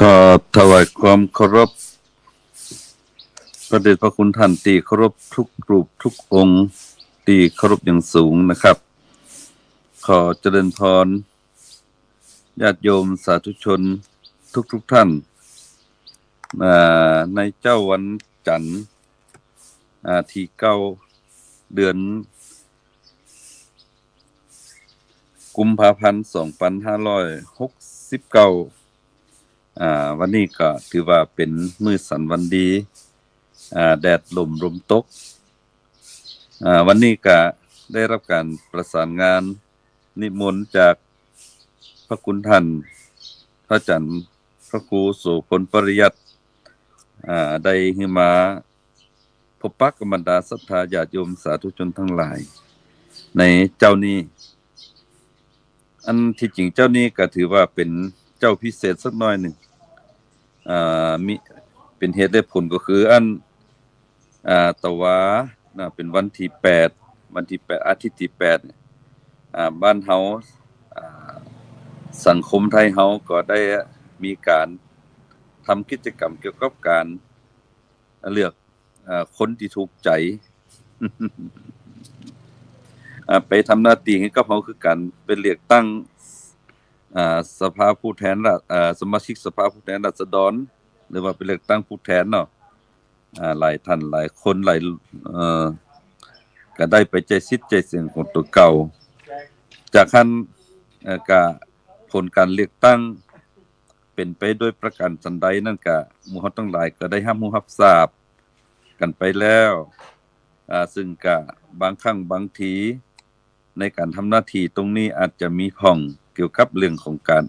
ขอถวายความเคารพพระเดชพระคุณท่านที่เคารพทุกรูปทุกองค์ที่เคารพอย่างสูงนะครับขอเจริญพรญาติโยมสาธุชนทุกท่านในเจ้าวันจันทร์ที่9เดือนกุมภาพันธ์2569วันนี้ก็ถือว่าเป็นมื้อสันวันดีแดดลมตกวันนี้ก็ได้รับการประสานงานนิมนต์จากพระคุณท่านพระอาจารย์พระครูโสพลปริยัติได้ให้มาพบปะกับบรรดาศรัทธาญาติโยมสาธุชนทั้งหลายในเจ้านี้อันที่จริงเจ้านี้ก็ถือว่าเป็นเจ้าพิเศษสักหน่อยหนึ่งมีเป็นเหตุและผลก็คืออันตะวาเป็นวันที่8อาทิตย์ที่8บ้านเฮาสังคมไทยเฮาก็ได้มีการทำกิจกรรมเกี่ยวกับการเลือกคนที่ถูกใจ ไปทำหน้าที่ให้กับเฮาคือกันเป็นเลือกตั้งสภาผู้แทนสมาชิกสภาผู้แทนราษฎรหรือว่าเป็นเลือกตั้งผู้แทนเนาะหลายท่านหลายคนหลายก็ได้ไปใจสิทธิ์ใจเสียงของตัวเก่าจากขั้นก็ผลการเลือกตั้งเป็นไปโดยประการสันใดนั่นก็หมู่เฮาทั้งหลายก็ได้รับทราบกันไปแล้วซึ่งก็บางครั้งบางทีในการทำหน้าที่ตรงนี้อาจจะมีพ่องเกี่ยวกับเรื่องของการ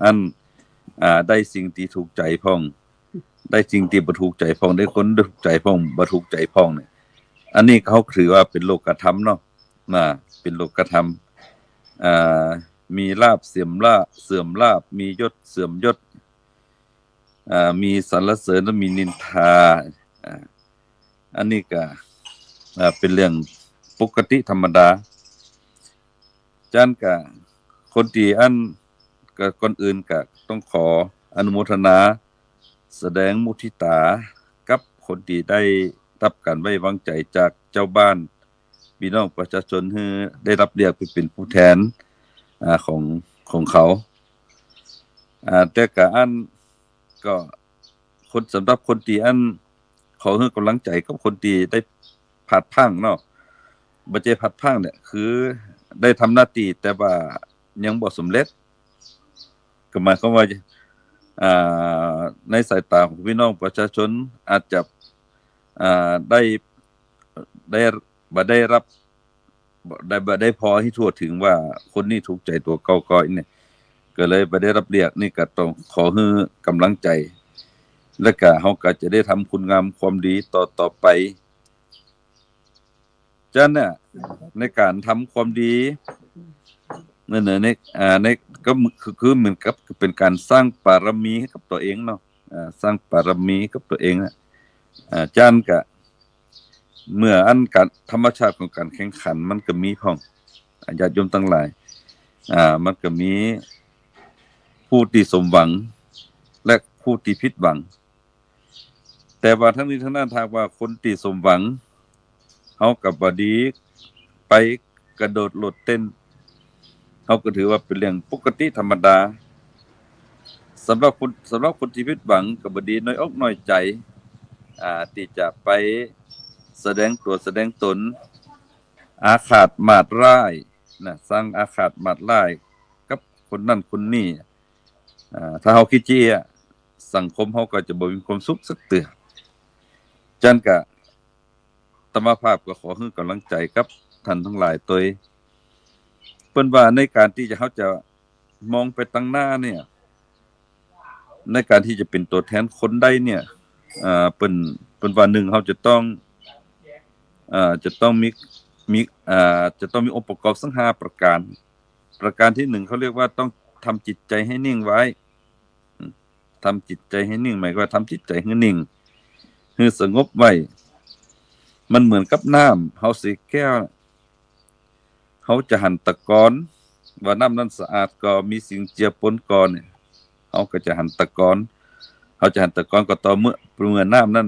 ได้สิ่งที่ถูกใจพ่องได้สิ่งที่บ่ถูกใจพ่องได้คนถูกใจพ่องบ่ถูกใจพ่องเนี่ยอันนี้เขาถือว่าเป็นโลกธรรมเนาะเป็นโลกธรรมมีลาภเสื่อมลาภมียศเสื่อมยศมีสรรเสริญและมีนินทาอันนี้ก็เป็นเรื่องปกติธรรมดาจันก็คนที่ก็ก่อนอื่นก็ต้องขออนุโมทนาแสดงมุทิตากับคนที่ได้รับการไว้วางใจจากเจ้าบ้านพี่น้องประชาชนที่ได้รับเรียกไปเป็นผู้แทนของเขาแต่ก็ก็คนสำหรับคนที่ขอให้กำลังใจกับคนที่ได้พลาดพลั้งเนาะบ่ใช่พลาดพลั้งเนี่ยคือได้ทำหน้าที่แต่ว่ายังบ่สำเร็จก็หมายความว่าในสายตาของพี่น้องประชาชนอาจจะได้บ่ได้พอให้ทั่วถึงว่าคนนี้ถูกใจตัวเก่าก็เนี่ยก็เลยบ่ได้รับเรียกนี่ก็ต้องขอให้กำลังใจแล้วก็เฮาก็จะได้ทำคุณงามความดีต่อไปจังเนี่ยในการทำความดีในก็คือเหมือนกับเป็นการสร้างบารมีให้กับตัวเองเนาะสร้างบารมีกับตัวเองจังก็เมื่อการธรรมชาติของการแข่งขันมันก็มีพ้องญาติโยมทั้งหลายมันก็มีผู้ที่สมหวังและผู้ที่ผิดหวังแต่ว่าทั้งนี้ทั้งนั้นถ้าว่าคนที่สมหวังเฮาก็บ่ดีไปกระโดดโลดเต้น เขาก็ถือว่าเป็นเรื่องปกติธรรมดาสำหรับคนที่ผิดหวังก็บ่ดีน้อยอกน้อยใจที่จะไปแสดงตัวแสดงตนอาฆาตมาตร้ายนะสร้างอาฆาตมาตร้ายกับคนนั้นคนนี้ถ้าเฮาคิดจี้สังคมเฮาก็จะบ่มีความสุขสักเทื่อจังกะอาตมาภาพก็ขอให้กำลังใจกับท่านทั้งหลายตัวเพิ่นว่าในการที่เฮาจะมองไปตั้งหน้าเนี่ยในการที่จะเป็นตัวแทนคนใดเนี่ยเพิ่นว่า1เฮาจะต้องจะต้องมีจะต้องมีองค์ประกอบสัก5ประการประการที่1เขาเรียกว่าต้องทำจิตใจให้นิ่งไว้ทำจิตใจให้นิ่งหมายความว่าทำจิตใจให้นิ่งให้สงบไว้มันเหมือนกับน้ำเฮาสิแก้วเฮาจะหั่นตะกอนว่าน้ำนั้นสะอาดก็มีสิ่งเจือปนก่อนเนี่ยเฮาก็จะหั่นตะกอนเฮาจะหั่นตะกอนก็ต่อเมื่อน้ำนั้น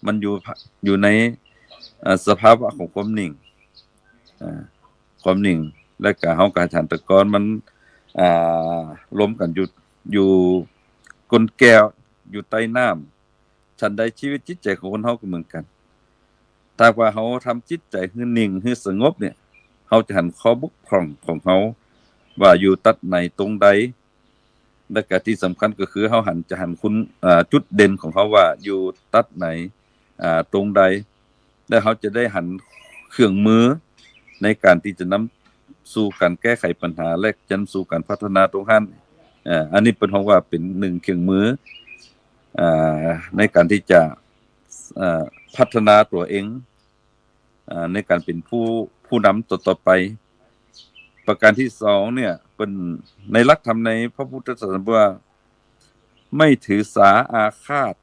มันอยู่ในสภาวะของความนิ่งความนิ่งและก็เฮาก็หั่นตะกอนมันรวมกันอยู่ก้นแก้วอยู่ใต้น้ำฉันใดชีวิตจิตใจของคนเฮาก็เหมือนกันถ้าว่าเฮาทำจิตใจให้นิ่งให้สงบเนี่ยเฮาจะหันข้อบกพร่องของเฮาว่าอยู่ตัดไหนตรงใดและก็ที่สำคัญก็คือเฮาจะหันคุณจุดเด่นของเฮาว่าอยู่ตัดไหนตรงใดและเฮาจะได้หันเครื่องมือในการที่จะนำสู่การแก้ไขปัญหาและจะนำสู่การพัฒนาตรงนั้นอันนี้เป็นของว่าเป็น1เครื่องมือในการที่จะพัฒนาตัวเองในการเป็นผู้นำต่อไปประการที่2เนี่ยเป็นในหลักธรรมในพระพุทธศาสนาว่าไม่ถือสาอาฆาต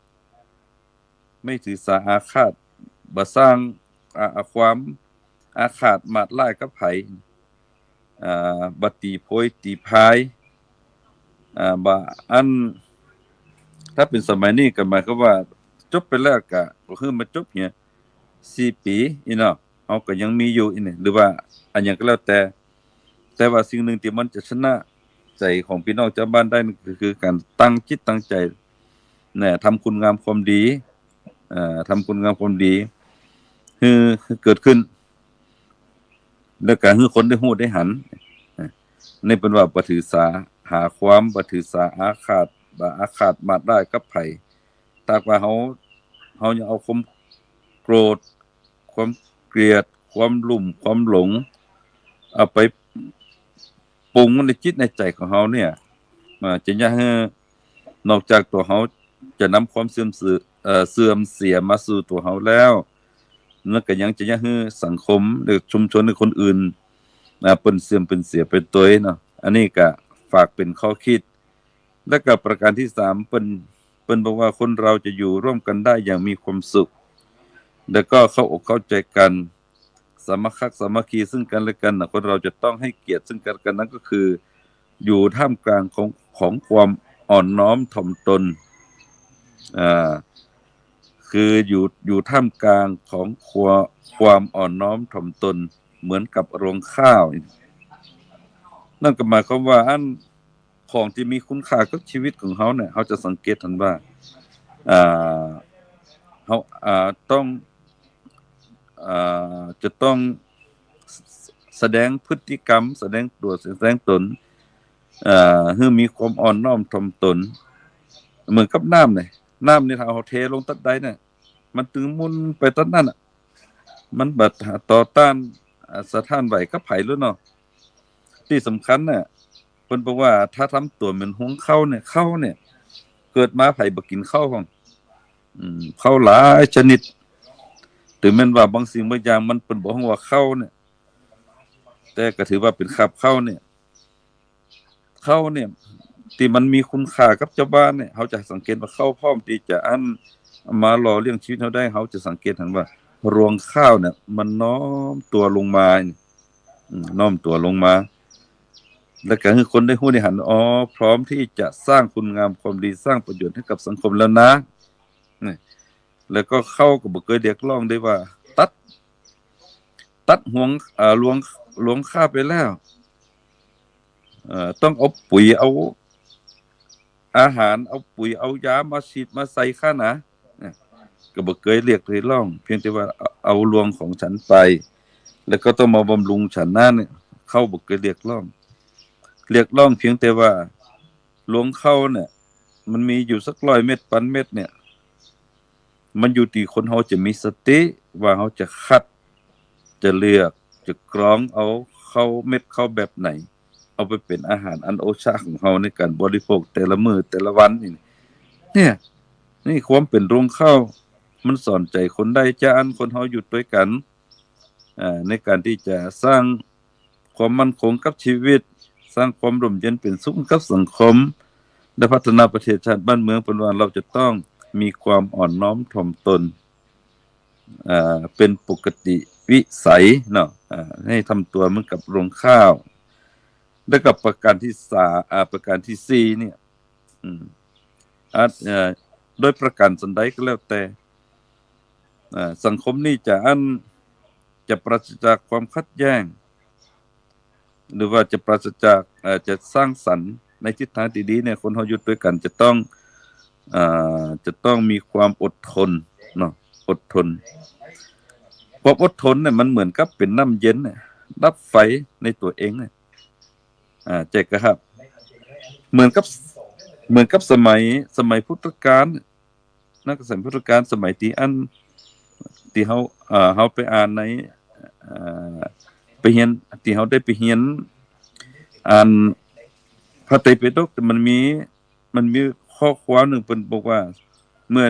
บ่สร้างความอาฆาตมาตร้ายกับไผบ่ตีโพยตีพายบ่อันถ้าเป็นสมัยนี้ก็หมายความว่าจบไปแล้วก็คือมาจบเนี่ย4ปีอีเนาะเฮาก็ยังมีอยู่อีนี่หรือว่าอันหยังก็แล้วแต่ว่าสิ่งหนึ่งที่มันจะชนะใจของพี่น้องชาวบ้านได้ก็คือการตั้งจิตตั้งใจทำคุณงามความดีทำคุณงามความดีคือเกิดขึ้นแล้วก็ให้คนได้ฮู้ได้หันนี่เป็นว่าบ่ถือสาหาความบ่ถือสาอาฆาตมาตร้ายกับไผถ้าว่าเฮายังเอาความโกรธความเกลียดความลุ่มความหลงเอาไปปรุงในจิตในใจของเฮาเนี่ยจะอย่าให้นอกจากตัวเฮาจะนำความเสื่อมเสียมาสู่ตัวเฮาแล้วแล้วก็ยังจะอย่าให้สังคมหรือชุมชนหรือคนอื่นเปิ้นเสื่อมเปิ้นเสียไปตัวเนาะอันนี้ก็ฝากเป็นข้อคิดและก็ประการที่3เปิ้นบอกว่าคนเราจะอยู่ร่วมกันได้อย่างมีความสุขแล้วก็เข้าอกเข้าใจกันสามัคคีซึ่งกันและกันคนเราจะต้องให้เกียรติซึ่งกันและกันนั้นก็คืออยู่ท่ามกลางของความอ่อนน้อมถ่อมตนคืออยู่ท่ามกลางของความอ่อนน้อมถ่อมตนเหมือนกับรวงข้าวนั่นก็หมายความว่าอันของที่มีคุณค่ากับชีวิตของเฮาเนี่ยเฮาจะสังเกตทันว่าเฮาจะต้องแสดงพฤติกรรมแสดงตัวแสดงตนให้มีความอ่อนน้อมถ่อมตนเหมือนกับน้ำนี่ถ้าเฮาเทลงตัดใดเนี่ยมันถึงมุนไปตัดนั้นน่ะมันบ่ต่อต้านสถานไหวกับไผเลยเนาะที่สำคัญน่ะเพิ่นบอกว่าถ้าทำตัวเหมือนหงส์ข้าวเนี่ยเกิดมาไผบ่กินข้าวของข้าวหลายชนิดถึงแม้นว่าบางสิ่งบางอย่างมันเพิ่นบ่ฮู้ว่าข้าวเนี่ยแต่ก็ถือว่าเป็นคาบข้าวเนี่ยที่มันมีคุณค่ากับเจ้าบ้านเนี่ยเฮาจะสังเกตว่าข้าวพร้อมที่จะมาหล่อเลี้ยงชีวิตเฮาได้เฮาจะสังเกตเห็นว่ารวงข้าวเนี่ยมันน้อมตัวลงมาน้อมตัวลงมาแล้วก็ให้คนได้ฮู้ได้หันพร้อมที่จะสร้างคุณงามความดีสร้างประโยชน์ให้กับสังคมแล้วนะนี่แล้วก็เข้าก็บ่เคยเรียกร้องได้ว่าตัดห่วงลวงข้าวไปแล้ว ต้องเอาปุ๋ยเอาอาหารเอาปุ๋ยเอายามาฉีดมาใส่ข้านะก็บ่เคยเรียกเคยร้องเพียงแต่ว่าเอารวงของฉันไปแล้วก็ต้องมาบำรุงฉันนั่นเนี่ยเข้าบ่เคยเรียกร้องเพียงแต่ว่าหลวงเข้าเนี่ยมันมีอยู่สัก100 เม็ดพันเม็ดเนี่ยมันอยู่ที่คนเฮาจะมีสติว่าเฮาจะคัดจะเลือกจะกรองเอาเข้าเม็ดเข้าแบบไหนเอาไปเป็นอาหารอันโอชะของเฮาในการบริโภคแต่ละมื้อแต่ละวันเนี่ยนี่ความเป็นรวงข้าวมันสอนใจคนได้จะอันคนเฮาอยู่ด้วยกันในการที่จะสร้างความมั่นคงกับชีวิตสร้างความร่มเย็นเป็นสุขกับสังคมและพัฒนาประเทศชาติบ้านเมืองเป็นว่าเราจะต้องมีความอ่อนน้อมถ่อมตนเป็นปกติวิสัยเนาะให้ทำตัวเหมือนกับรวงข้าวแล้วกับประการที่ประการที่4เนี่ยโดยประการสันใดก็แล้วแต่สังคมนี้จะปราศจากความขัดแย้งหรือว่าจะปราศจากจะสร้างสรรค์ในทิศทางที่ดีเนี่ยคนเฮาอยู่ด้วยกันจะต้องมีความอดทนเนาะอดทนความอดทนเนี่ยมันเหมือนกับเป็นน้ำเย็นเนี่ยดับไฟในตัวเองเนี่ยแจกครับเหมือนกับสมัยพุทธกาลนักสมัยพุทธกาลสมัยที่เฮาไปอ่านในไปเรียนที่เฮาได้ไปเรียนอ่านพระไตรปิฎกมันมีข้อความหนึ่งเพิ่นบอกว่าเมื่อ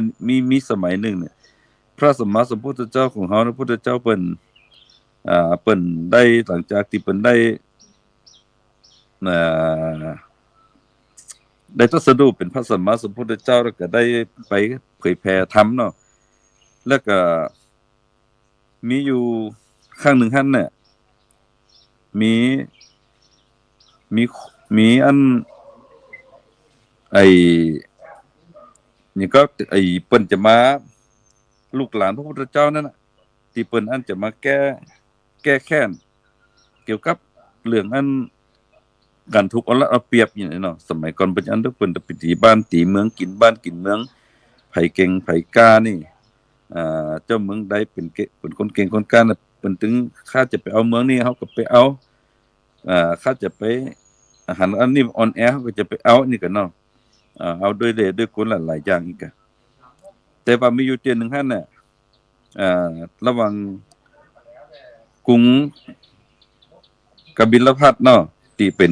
มีสมัยหนึ่งเนี่ยพระสัมมาสัมพุทธเจ้าของเฮาพระพุทธเจ้าเปิ้นได้หลังจากที่เปิ้นได้ตรัสรู้เป็นพระสัมมาสัมพุทธเจ้าแล้วก็ได้ไปเผยแผ่ธรรมเนาะแล้วก็มีอยู่ครั้งหนึ่งท่านเนี่ยมีอันนี่ก็เปิ้นจะมาลูกหลานพระพุทธเจ้านั่นน่ะที่เปิ้นอันจะมาแก้แค้นเกี่ยวกับเรื่องอันการถูกเอาเปรียบอย่างนี้เนาะสมัยก่อนเปิ้นเปิ้นไปตีบ้านตีเมืองกินบ้านกินเมืองไผเก่งไผกล้านี่เจ้าเมืองใดเป็นคนเก่งคนกล้าน่ะเปิ้นถึงข้าจะไปเอาเมืองนี้เฮาก็ไปเอาข้าจะไปอาหารอันนี้ออนแอร์เขาก็จะไปเอานี่กันเนาะเอาด้วยเดชด้วยกลหลายๆอย่างอีกแต่ว่ามีอยู่เตียนหนึ่งท่านเนี่ยระหว่างกรุงกบิลพัสเนาะที่เป็น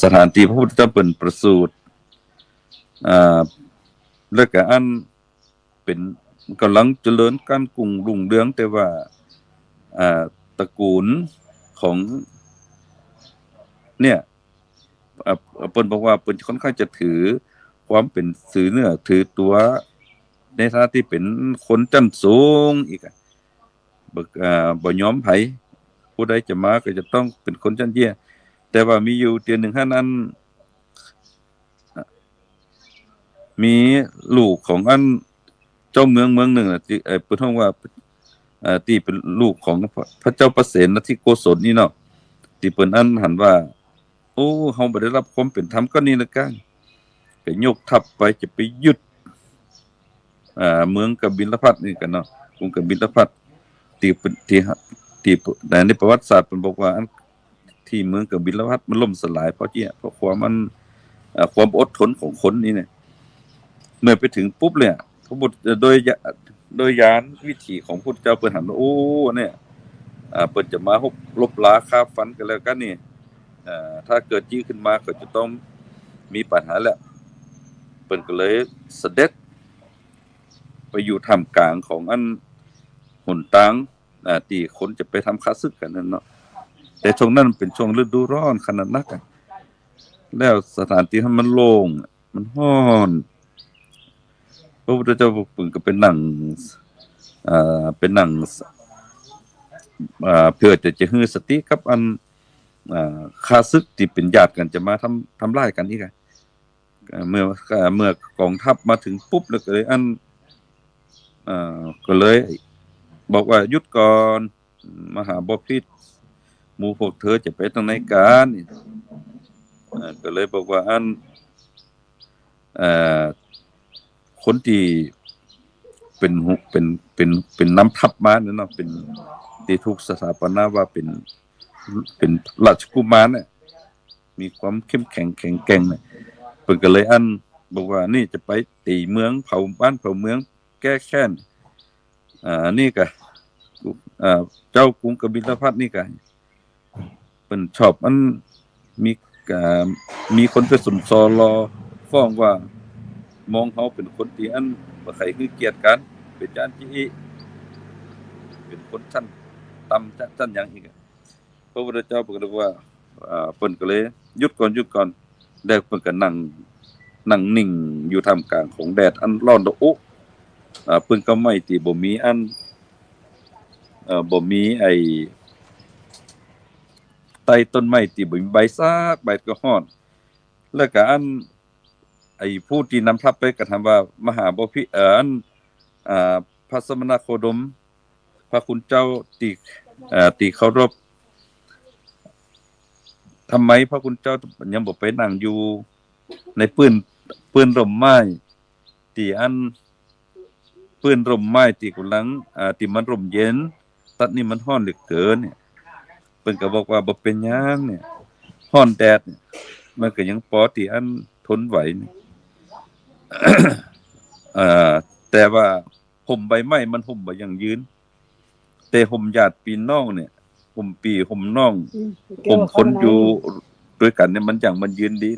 สถานที่พระพุทธเจ้าเปิ่นประสูติแล้วก็อันเป็นกำลังเจริญการกรุงรุ่งเรืองแต่ว่าตระกูลของเนี่ยเปิ้นบอกว่าเปิ้นค่อนข้างจะถือความเป็นสื่อเนื้อถือตัวในฐานะที่เป็นคนชั้นสูงอีกบ่ยอมไผผู้ใดจะมาก็จะต้องเป็นคนชั้นเยี่ยแต่ว่ามีอยู่เดือนหนึ่งท่านนั้นมีลูกของอันเจ้าเมืองหนึ่งที่เปิ้นฮ้องว่าที่เป็นลูกของพระเจ้าประเสนที่โกศลนี่เนาะที่เปิ้นอันหันว่าโอ้เฮาบ่ได้รับความเป็นธรรมก็นี่ละกันก็ยกทัพไปจะไปยึดเมืองกบิลพัสนี่กันเนาะกรุงกบิลพัสที่ในประวัติศาสตร์เพิ่นบอกว่าที่เมืองกบิลพัสมันล่มสลายเพราะความอดทนของคนนี่เนี่ยเมื่อไปถึงปุ๊บเลยพระบุตรโดยยานวิถีของพุทธเจ้าเพิ่นหันว่าโอ้เนี่ยเพิ่นจะมาลบล้าฆ่าฟันกันแล้วกันนี่ถ้าเกิดจี้ขึ้นมาก็จะต้องมีปัญหาแล้วเปิ้นก็เลยเสด็จไปอยู่ท่ามกลางของอันหนทางที่คนจะไปทำค้าศึกกันนั่นเนาะแต่ช่วงนั้นเป็นช่วงฤดูร้อนขนาดนักแล้วสถานที่มันโล่งมันร้อนพระพุทธเจ้าเพิ่นก็เป็นนั่งเพื่อจะฮือสติกับอันข้าศึกที่เป็นญาติกันจะมาทำร้ายกันอีกเมื่อกองทัพมาถึงปุ๊บแล้วก็เลยก็เลยบอกว่าหยุดก่อนมหาบพิตร หมู่พวกเธอจะไปทางไหนกันนี่ก็เลยบอกว่าเอ่อคนที่เป็นเป็นนำทัพมาเนี่ยเนาะเป็นที่ถูกสถาปนาว่าเป็นราชกุมารเนี่ยมีความเข้มแข็งแข็งแกร่งเนี่ยเพิ่นก็เลยบอกว่านี่จะไปตีเมืองเผาบ้านเผาเมืองแก้แค้นนี่ก็เจ้ากรุงกบิลพัสนี่ก็เพิ่นชอบมีอ่ามีคนไปสุนซอรอฟ้องว่ามองเขาเป็นคนที่บ่ใครคือเกียรติกันเป็นจานจี้เป็นคนชั้นต่ำชั้นหยังอีกพระพุทธเจ้าเพิ่นก็เลยว่าเพิ่นก็เลยหยุดก่อนแล้วเพิ่นก็นั่งนิ่งอยู่ท่ามกลางของแดดอันร้อนระอุเพิ่นก็ไม่ที่บ่มีบ่มีใต้ต้นไม้ที่บ่มีใบซักใบก็ร้อน แล้วก็ผู้ที่นำทัพไปก็ถามว่ามหาบพิพระสมณโคดมพระคุณเจ้าที่เคารพทำไมพระคุณเจ้ายังบ่ไปนั่งอยู่ในปืนร่มไม้ที่ปืนร่มไม้ที่กำลังที่มันร่มเย็นตัดนี่มันร้อนเหลือเกินเนี่ยเพิ่นก็บอกว่าบ่เป็นหยังเนี่ยร้อนแดดเนี่ยมันก็ยังพอที่ทนไหวนี่ แต่ว่าห่มใบไม้มันห่มบ่ยั่งยืนแต่ห่มญาติพี่น้องเนี่ยห่มพี่ห่มน้องห่มคนอยู่ด้วยกันเนี่ยมันยืนดี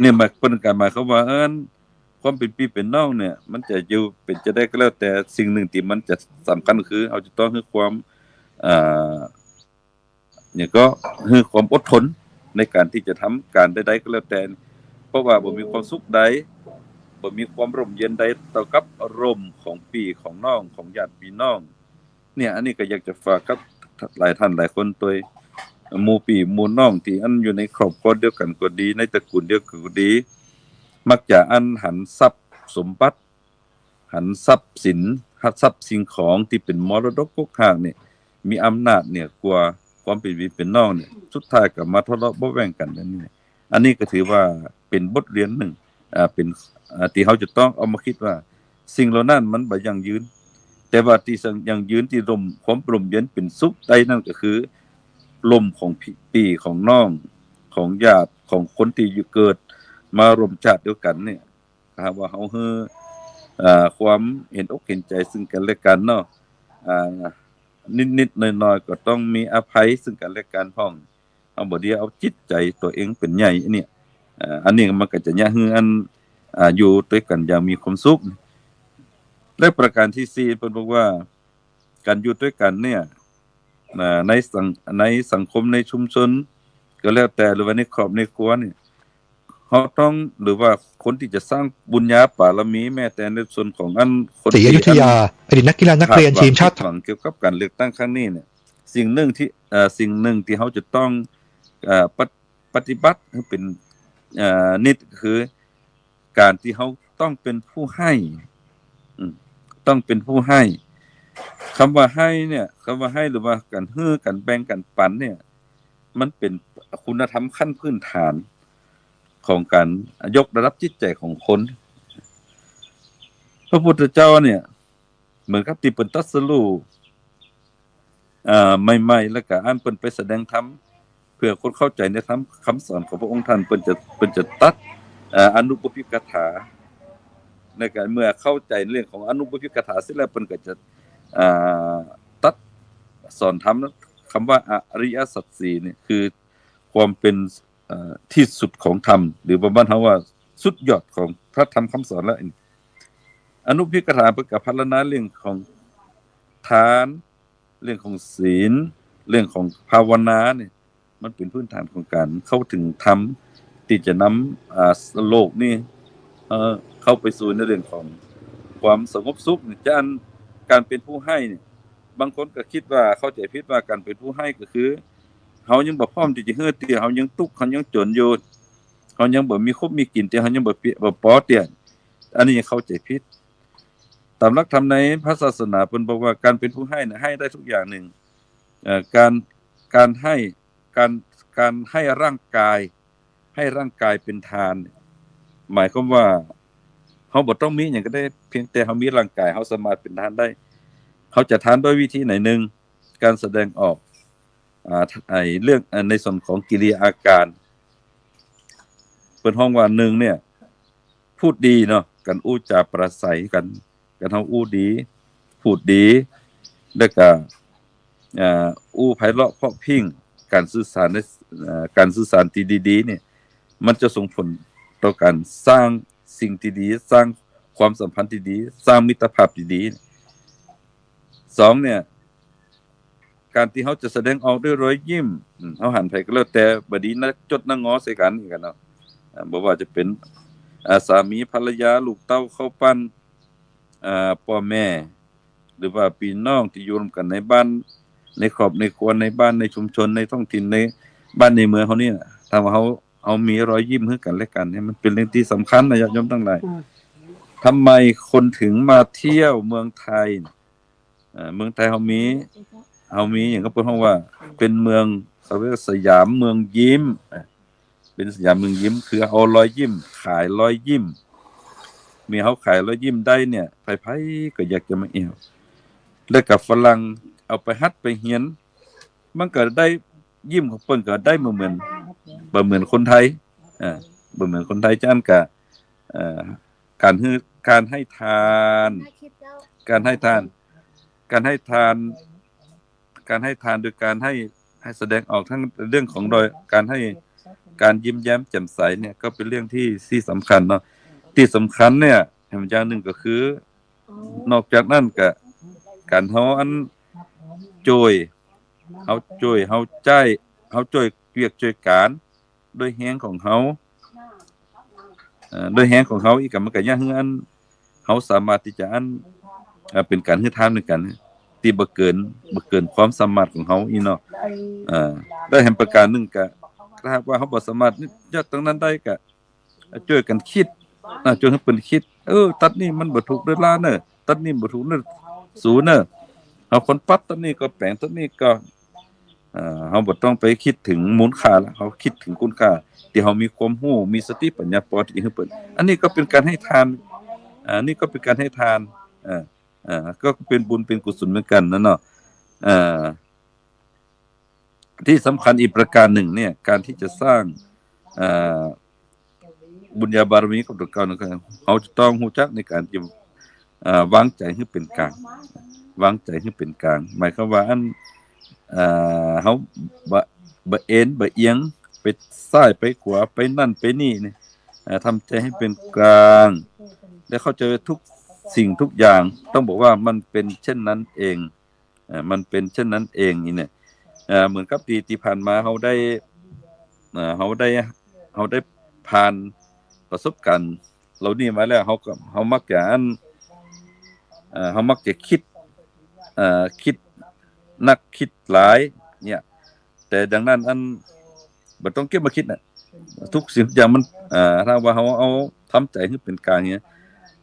เนี่ยมาเพิ่นก็หมายความว่าความเป็นพี่เป็นน้องเนี่ยมันจะอยู่เป็นจะได้ก็แล้วแต่สิ่งหนึ่งที่มันจะสำคัญคือเราจะต้องให้ความอ่าเนี่ยก็คือความอดทนในการที่จะทำการใดๆก็แล้วแต่เพราะว่าบ่มีความสุขใดบ่มีความร่มเย็นใดเท่ากับอารมณ์ของพี่ของน้องของญาติพี่น้องเนี่ยอันนี้ก็อยากจะฝากกับหลายท่านหลายคนตัวหมู่พี่หมู่น้องที่อยู่ในครอบครัวเดียวกันก็ดีในตระกูลเดียวกันก็ดีมักจะหันทรัพย์สมบัติหันทรัพย์สินทรัพย์สิ่งของที่เป็นมรดกพวกข้างนี่มีอำนาจเนี่ยกว่าความเป็นพี่เป็นน้องเนี่ยสุดท้ายก็มาทะเลาะเบาะแว้งกันนั่นนี่อันนี้ก็ถือว่าเป็นบทเรียนหนึ่งเป็นที่เขาจะต้องเอามาคิดว่าสิ่งเหล่านั้นมันบ่ยั่งยืนแต่ว่าที่ยั่งยืนที่ความร่มเย็นเป็นสุขได้นั่นก็คือลมของพี่ของน้องของญาติของคนที่อยู่เกิดมารวมชาติเดียวกันเนี่ยถ้าว่าเฮาความเห็นอกเห็นใจซึ่งกันและกันเนาะนิดๆหน่อยๆก็ต้องมีอภัยซึ่งกันและกันพ้องเอาบ่ดีเอาจิตใจตัวเองเป็นใหญ่เนี่ยอันนี้มันก็จะยะฮืออยู่ด้วยกันอย่างมีความสุขและประการที่4เพิ่นบอกว่าการอยู่ด้วยกันเนี่ยในสังคมในชุมชนก็แล้วแต่หรือว่าในครอบในครัวเนี่ยเขาต้องหรือว่าคนที่จะสร้างบุญญาบารมีแม้แต่ในส่วนของคนศรีอยุธยาอดีตนักกีฬานักเรียนทีมชาติเกี่ยวกับการเลือกตั้งครั้งนี้เนี่ยสิ่งหนึ่งที่เขาจะต้องปฏิบัติเป็นนิดคือการที่เขาต้องเป็นผู้ให้ต้องเป็นผู้ให้คำว่าให้เนี่ยคำว่าให้หรือว่าการฮื้อกันแบ่งกันปันเนี่ยมันเป็นคุณธรรมขั้นพื้นฐานของการยกระดับจิตใจของคนพระพุทธเจ้าเนี่ยเหมือนกับที่เพิ่นตรัสรู้ใหม่ๆแล้วก็เพิ่นไปแสดงธรรมเพื่อคนเข้าใจในธรรมคำสอนของพระองค์ท่านเพิ่นจะตัดอนุปปิกถาในการเมื่อเข้าใจเรื่องของอนุปปิกถาเสร็จแล้วเพิ่นก็จะตัดสอนธรรมคำว่าอริยสัจ4เนี่ยคือความเป็นที่สุดของธรรมหรือบ้านเฮาว่าสุดยอดของพระธรรมคำสอนแล้วอนุปปิกถาเพิ่นก็พรรณนาเรื่องของทานเรื่องของศีลเรื่องของภาวนาเนี่ยมันเป็นพื้นฐานของการเข้าถึงธรรมที่จะนำโลกนี้เข้าไปสู่ในเรื่องของความสงบสุขจะการเป็นผู้ให้เนี่ยบางคนก็คิดว่าเข้าใจผิดว่าการเป็นผู้ให้ก็คือเฮายังบ่พร้อมที่จะเฮือเตี้ยเฮายังทุกข์เฮายังจนอยู่เฮายังบ่มีครบมีกินแต่เฮายังบ่พอเตี้ยอันนี้เข้าใจผิดตามหลักธรรมในพระศาสนาเพิ่นบอกว่าการเป็นผู้ให้น่ะให้ได้ทุกอย่างหนึ่งการให้ การการให้ร่างกายเป็นทาน หมายความว่าเฮาบ่ต้องมีหยังก็ได้เพียงแต่เฮามีร่างกายเฮาสามารถเป็นทานได้เขาจะทานด้วยวิธีไหนหนึ่งการแสดงออกไอ้เรื่องในส่วนของกิริยาอาการเปิ้นฮ้องว่าหนึ่งเนี่ยพูดดีเนาะกันอู้จาประสัยกันเฮาอู้ดีพูดดีแล้วก็อู้ไพเราะเพราะพริ้งการสื่อสารในการสื่อสารที่ดีๆเนี่ยมันจะส่งผลต่อการสร้างสิ่งที่ดีสร้างความสัมพันธ์ที่ดีสร้างมิตรภาพที่ดีสองเนี่ยการที่เฮาจะแสดงออกด้วยรอยยิ้มเฮาหันไปก็แล้วแต่บดีนะจดนะงอใส่กันอีกกันเนาะบ่ว่าจะเป็นสามีภรรยาลูกเต้าเข้าปั้นพ่อแม่หรือว่าพี่น้องที่อยู่ร่วมกันในบ้านในครอบในครัวในบ้านในชุมชนในท้องถิ่นในบ้านในเมืองเฮานี่ถ้าว่าเฮามีรอยยิ้มให้กันและกันเนี่ยมันเป็นเรื่องที่สำคัญนะญาติโยมทั้งหลายทำไมคนถึงมาเที่ยวเมืองไทยเมืองไทยเฮามีอย่างก็เปิ้นฮ้องว่าเป็นเมืองเขาเรียกสยามเมืองยิ้มเป็นสยามเมืองยิ้มคือเอารอยยิ้มขายรอยยิ้มมีเฮาขายรอยยิ้มได้เนี่ยไผๆก็อยากจะมาเอี่ยวแล้วกับฝรั่งเอาไปฮัดไปเรียนมันก็ได้ยิ้มของเปิ้นก็ได้บ่เหมือนคนไทยบ่เหมือนคนไทยจังก็การให้ทานการให้ทานโดยการให้แสดงออกทั้งเรื่องของโดยการให้การยิ้มแย้มแจ่มใสเนี่ยก็เป็นเรื่องที่สำคัญเนาะที่สำคัญเนี่ยอย่างหนึ่งก็คือนอกจากนั้นก็การเฮาช่วยเฮาใจเฮาช่วยเวียกช่วยการด้วยแฮงของเฮาด้วยแฮงของเฮาอีกก็มันก็ยังเฮาสามารถที่จะเป็นการให้ทานด้วยกันที่บ่เกินความสามารถของเฮาอีเนาะได้แห่งประการหนึงก็ถ้าหากว่าเฮาบ่สามารถยอดตรงนั้นได้ก็ช่วยกันคิดช่วยให้เพิ่นคิดตัดนี่มันบ่ถูกเด้อล่ะเด้อตัดนี่บ่ถูกเด้อสูเด้อเฮาคนปัดตัดนี่ก็แปลงตัดนี่ก็เฮาบ่ต้องไปคิดถึงมูลค่าละเฮาคิดถึงคุณค่าที่เฮามีความรู้มีสติปัญญาพอที่ให้เพิ่นอันนี้ก็เป็นการให้ทานนี่ก็เป็นการให้ทานก็เป็นบุญเป็นกุศลเหมือนกันนะเนาะที่สำคัญอีกประการหนึ่งเนี่ยการที่จะสร้างบุญญาบารมีกับตัวเก่านั่นก็เขาจะต้องรู้จักในการที่วางใจให้เป็นกลางวางใจให้เป็นกลางหมายความว่าเฮาบ่เอ็นบ่เอียงไปซ้ายไปขวาไปนั่นไปนี่นี่ทำใจให้เป็นกลางและเข้าใจทุกสิ่งทุกอย่างต้องบอกว่ามันเป็นเช่นนั้นเองมันเป็นเช่นนั้นเองนี่เนี่ยเหมือนกับปีที่ผ่านมาเฮาได้ผ่านประสบการณ์เหล่านี้มาแล้วเฮามักจะคิดนักคิดหลายเนี่ยแต่ดังนั้นบ่ต้องเก็บมาคิดน่ะทุกสิ่งทุกอย่างมันถ้าว่าเฮาเอาทำใจให้เป็นกลางเนี่ย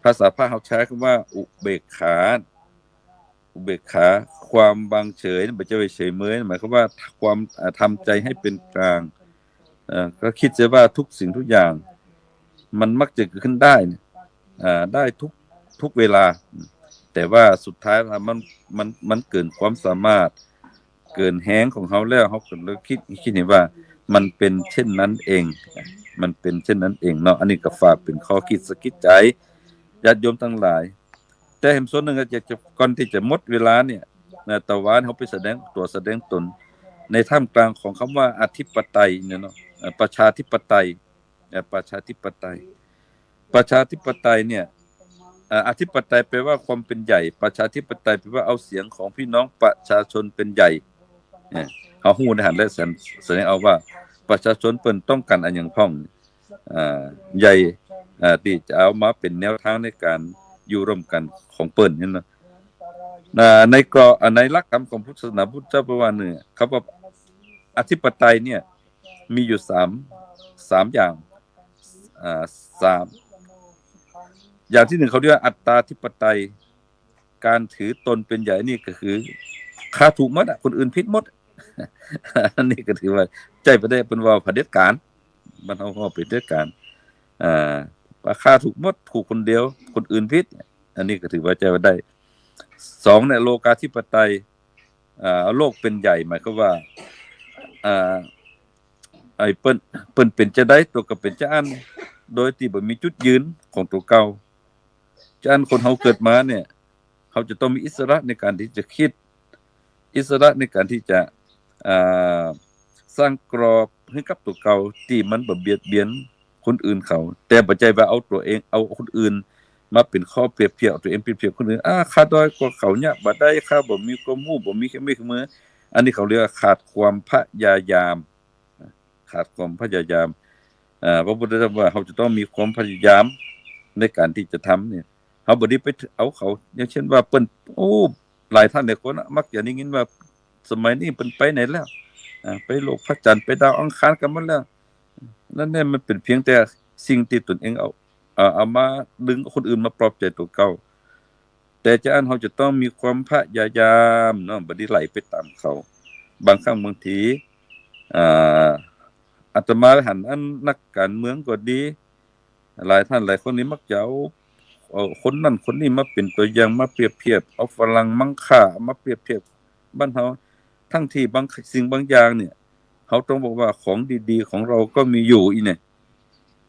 ภาษาพระเฮาใช้คำว่าอุเบกขาความวางเฉยบ่จะไปเฉยเมยหมายความว่าความทำใจให้เป็นกลางก็คิดเสียว่าทุกสิ่งทุกอย่างมันมักจะเกิดขึ้นได้ได้ทุกเวลาแต่ว่าสุดท้ายมันเกินความสามารถเกินแฮงของเฮาแล้วเฮาก็เลยคิดเห็นว่ามันเป็นเช่นนั้นเองมันเป็นเช่นนั้นเองเนาะอันนี้ก็ฝากเป็นข้อคิดสะกิดใจญาติโยมทั้งหลายแต่เห็นส่วนหนึงก็อยากจะก่อนที่จะหมดเวลาเนี่ยตะวันเฮาไปแสดงตนในท่ามกลางของคำว่าอธิปไตยเนี่ยเนาะประชาธิปไตยเนี่ยอธิปไตยแปลว่าความเป็นใหญ่ประชาธิปไตยแปลว่าเอาเสียงของพี่น้องประชาชนเป็นใหญ่เฮาฮู้ในหันและแสดงเอาว่าประชาชนเปิ้นต้องการอันหยังพ้องใหญ่ที่จะเอามาเป็นแนวทางในการอยู่ร่วมกันของเปิ้นนี่เนาะในหลักธรรมของพุทธศาสนาพุทธเจ้าประว่าเนี่ยเขาว่าอธิปไตยเนี่ยมีอยู่3อย่างอย่างที่1เขาเรียกว่าอัตตาธิปไตยการถือตนเป็นใหญ่นี่ก็คือข้าถูกหมดคนอื่นผิดหมด อันนี้ก็ถือว่าใจประเทศเป็นว่าเผด็จการบ้านเฮาก็เป็นเผด็จการอ่าราคาถูกหมดถูกคนเดียวคนอื่นผิดอันนี้ก็ถือว่าใจว่าได้2เนี่ยโลกาธิปไตยโลกเป็นใหญ่หมายความว่าไอ้เปิ้นเป็นจะได้ตัวก็เป็นจะอันโดยที่บ่มีจุดยืนของตัวเก่าจะอันคนเฮาเกิดมาเนี่ยเขาจะต้องมีอิสระในการที่จะคิดอิสระในการที่จะสร้างกรอบให้กับตัวเก่าที่มันบ่เบียดเบียนคนอื่นเขาแต่บ่ใจว่าเอาตัวเองเอาคนอื่นมาเป็นข้อเปรียบเทียบตัวเองเปรียบเทียบคนอื่นค่าด้อยกว่าเขาเนี่ยบ่ได้ค่าบ่มีความรู้บ่มีเคมีมืออันนี้เขาเรียกว่าขาดความพยายามขาดความพยายามพระพุทธเจ้าว่าเขาจะต้องมีความพยายามในการที่จะทำเนี่ยเขาบ่ได้ไปเอาเขาอย่างเช่นว่าเปิ้นหลายท่านหลายคนมักจะได้ยินว่าสมัยนี้เปิ้นไปไหนแล้วไปโลกพระจันทร์ไปดาวอังคารกันหมดแล้วนั่นเนี่ยมันเป็นเพียงแต่สิ่งที่ตนเองเอามาดึงคนอื่นมาปลอบใจตัวเก่าแต่จะอันเขาจะต้องมีความพยายามเนาะบ่ได้ไหลไปตามเขาบางครั้งบางทีอาตมาหันอันนักการเมืองก็ดีหลายท่านหลายคนนี้มักจะเอาคนนั้นคนนี้มาเป็นตัวอย่างมาเปรียบเทียบเอาฝรั่งมั่งค่ามาเปรียบเทียบบ้านเฮาทั้งที่บางสิ่งบางอย่างเนี่ยเขาต้องบอกว่าของดีๆของเราก็มีอยู่อีเนี่ย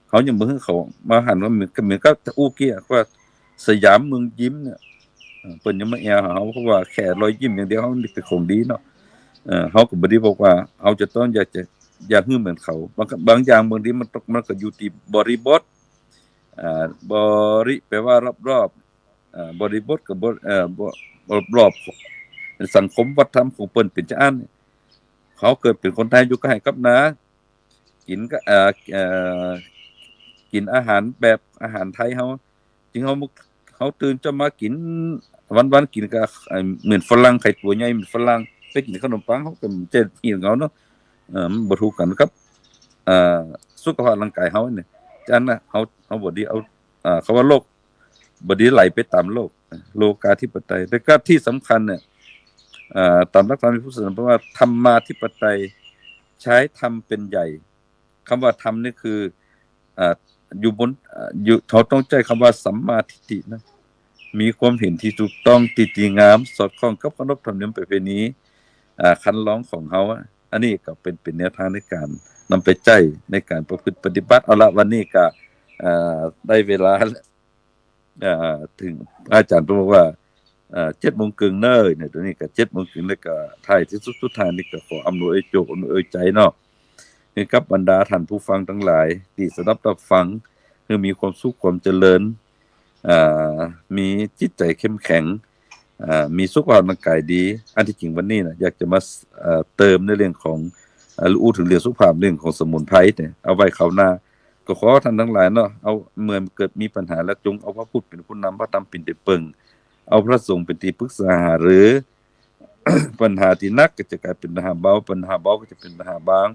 เขายังบ่ให้เขามาหันว่าเหมือนกับอู้เกี้ยว่าสยามเมืองยิ้มเนี่ยเพิ่นยังมาแอวเฮาเพราะว่าแค่รอยยิ้มอย่างเดียวเฮานี่เป็นของดีเนาะเฮาก็บ่ได้บอกว่าเฮาจะต้องอยากให้เหมือนเขาบางอย่างบางทีมันก็อยู่ที่บริบทบริแปลว่ารอบๆบริบทกัรอบๆสังคมวัฒนธรรมของเปิ้นเป็นจังอันเขาเกิดเป็นคนไทยอยู่ใกล้กับนากินก็กินอาหารแบบอาหารไทยเฮาจริงเฮาตื่นจะมากินวันๆกินก็เหมือนฝรั่งไข่ตัวใหญ่เหมือนฝรั่งไปกินขนมปังเฮาก็เจ็ดอีของเฮาเนาะมันบ่ถูกกันกับสุขภาพร่างกายเฮาเนี่ยจังน่ะเฮาบ่ดีเอาเขาว่าโลกบ่ดีไหลไปตามโลกโลกาธิปไตยแต่ก็ที่สำคัญเนี่ยตามหลักธรรมพุทธศาสนาแปลว่าธรรมาธิปไตยใช้ธรรมเป็นใหญ่คำว่าธรรมนี่คืออยู่บนอยู่เขาต้องใช้คำว่าสัมมาทิฏฐินะมีความเห็นที่ถูกต้องที่ดีงามสอดคล้องกับขนบธรรมเนียมประเพณีคันลองของเฮาอันนี้ก็เป็นแนวทางในการนำไปใช้ในการประพฤติปฏิบัติเอาละวันนี้ก็ได้เวลาถึงอาจารย์บอกว่า7:30นเนี่ยตัวนี้ก็7:30แล้วก็ท้ายที่สุดท้ายนี่ก็ขออำนวยโจอำนวยใจเนาะให้กับบรรดาท่านผู้ฟังทั้งหลายที่สดับรับฟังให้มีความสุขความเจริญมีจิตใจเข้มแข็งมีสุขภาพร่างกายดีอันที่จริงวันนี้นะอยากจะมาเติมในเรื่องของรู้ถึงเรื่องสุขภาพเรื่องของสมุนไพรเนี่ยเอาไว้คราวหน้าก็ขอท่านทั้งหลายเนาะเอาเมื่อเกิดมีปัญหาแล้วจงเอาพระพุทธเป็นผู้นำพระธรรมเป็นที่พึ่งเอาพระสงฆ์เป็นที่ปรึกษาหารือ ปัญหาที่หนักก็จะกลายเป็นปัญหาเบาปัญหาเบาก็จะเป็นปัญหาบาง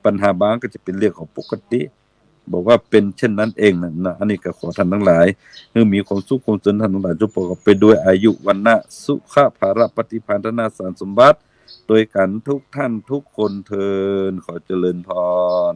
ปัญหาบางก็จะเป็นเรื่องของปกติบอกว่าเป็นเช่นนั้นเองนะอันนี้ก็ขอท่านทั้งหลายให้มีความสุขความเจริญท่านทั้งหลายจงประกอบไปด้วยอายุวรรณะสุขภาระปฏิภาณธนาสารสมบัติโดยกันทุกท่านทุกคนเทินขอเจริญพร